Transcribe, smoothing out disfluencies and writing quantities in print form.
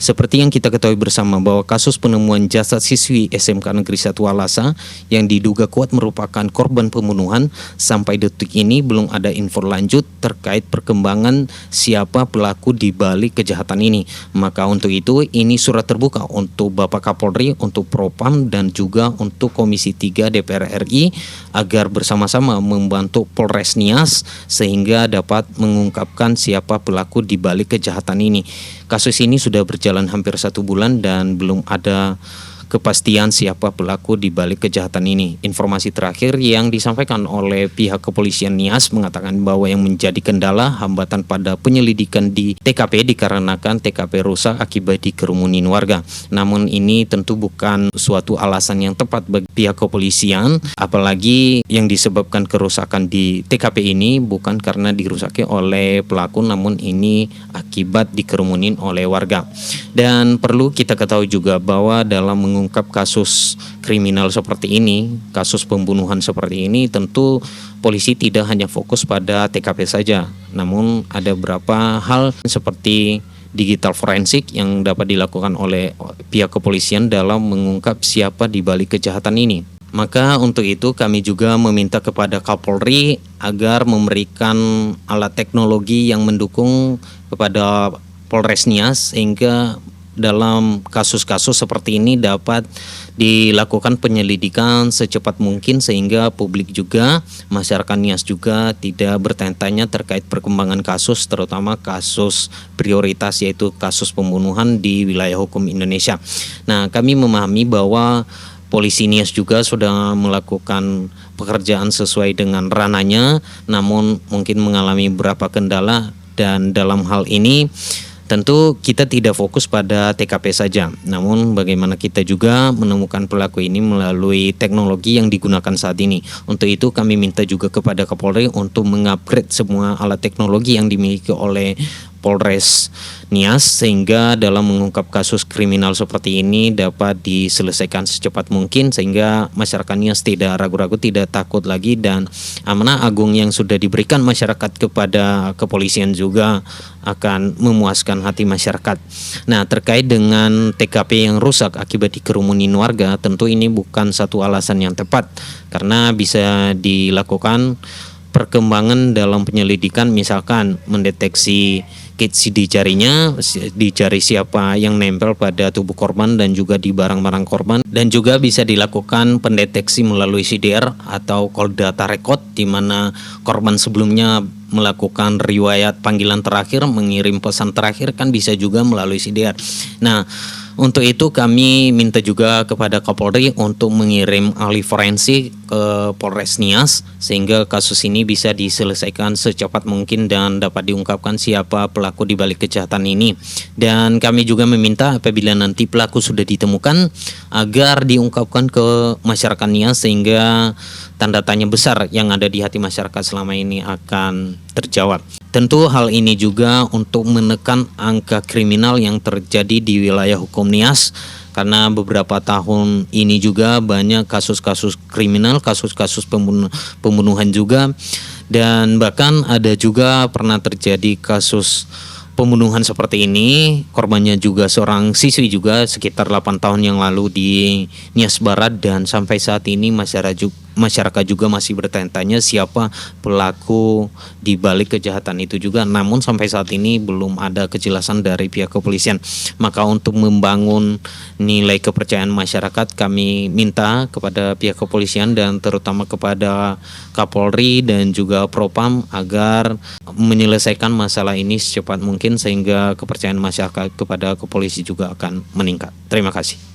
Seperti yang kita ketahui bersama bahwa kasus penemuan jasad siswi SMK Negeri 1 Walasa yang diduga kuat merupakan korban pembunuhan, sampai detik ini belum ada info lanjut terkait perkembangan siapa pelaku di balik kejahatan ini. Maka untuk itu ini surat terbuka untuk Bapak Kapolri, untuk Propam dan juga untuk Komisi 3 DPR RI agar bersama-sama membantu Polres Nias sehingga dapat mengungkapkan siapa pelaku di balik kejahatan ini. Kasus ini sudah berjalan hampir 1 bulan dan belum ada kepastian siapa pelaku di balik kejahatan ini. Informasi terakhir yang disampaikan oleh pihak kepolisian Nias mengatakan bahwa yang menjadi kendala hambatan pada penyelidikan di TKP dikarenakan TKP rusak akibat dikerumunin warga. Namun ini tentu bukan suatu alasan yang tepat bagi pihak kepolisian, apalagi yang disebabkan kerusakan di TKP ini bukan karena dirusaki oleh pelaku, namun ini akibat dikerumunin oleh warga. Dan perlu kita ketahui juga bahwa dalam mengungkap kasus kriminal seperti ini, kasus pembunuhan seperti ini, tentu polisi tidak hanya fokus pada TKP saja, namun ada beberapa hal seperti digital forensik yang dapat dilakukan oleh pihak kepolisian dalam mengungkap siapa di balik kejahatan ini. Maka untuk itu kami juga meminta kepada Kapolri agar memberikan alat teknologi yang mendukung kepada Polres Nias sehingga dalam kasus-kasus seperti ini dapat dilakukan penyelidikan secepat mungkin sehingga publik juga, masyarakat Nias juga tidak bertanya-tanya terkait perkembangan kasus, terutama kasus prioritas yaitu kasus pembunuhan di wilayah hukum Indonesia. Nah, kami memahami bahwa polisi Nias juga sudah melakukan pekerjaan sesuai dengan ranahnya, namun mungkin mengalami beberapa kendala dan dalam hal ini tentu kita tidak fokus pada TKP saja, namun bagaimana kita juga menemukan pelaku ini melalui teknologi yang digunakan saat ini. Untuk itu kami minta juga kepada Kapolri untuk mengupgrade semua alat teknologi yang dimiliki oleh Polres Nias sehingga dalam mengungkap kasus kriminal seperti ini dapat diselesaikan secepat mungkin sehingga masyarakat Nias tidak ragu-ragu, tidak takut lagi, dan amanah agung yang sudah diberikan masyarakat kepada kepolisian juga akan memuaskan hati masyarakat. Nah, terkait dengan TKP yang rusak akibat dikerumunin warga, tentu ini bukan satu alasan yang tepat karena bisa dilakukan perkembangan dalam penyelidikan, misalkan mendeteksi kits di jarinya, di jari siapa yang nempel pada tubuh korban dan juga di barang-barang korban, dan juga bisa dilakukan pendeteksi melalui CDR atau call data record di mana korban sebelumnya melakukan riwayat panggilan terakhir, mengirim pesan terakhir kan bisa juga melalui CDR. Nah, untuk itu kami minta juga kepada Kapolri untuk mengirim ahli forensik ke Polres Nias sehingga kasus ini bisa diselesaikan secepat mungkin dan dapat diungkapkan siapa pelaku di balik kejahatan ini. Dan kami juga meminta apabila nanti pelaku sudah ditemukan agar diungkapkan ke masyarakat Nias sehingga tanda tanya besar yang ada di hati masyarakat selama ini akan terjawab. Tentu hal ini juga untuk menekan angka kriminal yang terjadi di wilayah hukum Nias karena beberapa tahun ini juga banyak kasus-kasus kriminal, kasus-kasus pembunuhan juga, dan bahkan ada juga pernah terjadi kasus pembunuhan seperti ini, korbannya juga seorang siswi juga sekitar 8 tahun yang lalu di Nias Barat, dan sampai saat ini masyarakat juga masih bertanya-tanya siapa pelaku di balik kejahatan itu juga, namun sampai saat ini belum ada kejelasan dari pihak kepolisian. Maka untuk membangun nilai kepercayaan masyarakat, kami minta kepada pihak kepolisian dan terutama kepada Kapolri dan juga Propam agar menyelesaikan masalah ini secepat mungkin sehingga kepercayaan masyarakat kepada kepolisi juga akan meningkat. Terima kasih.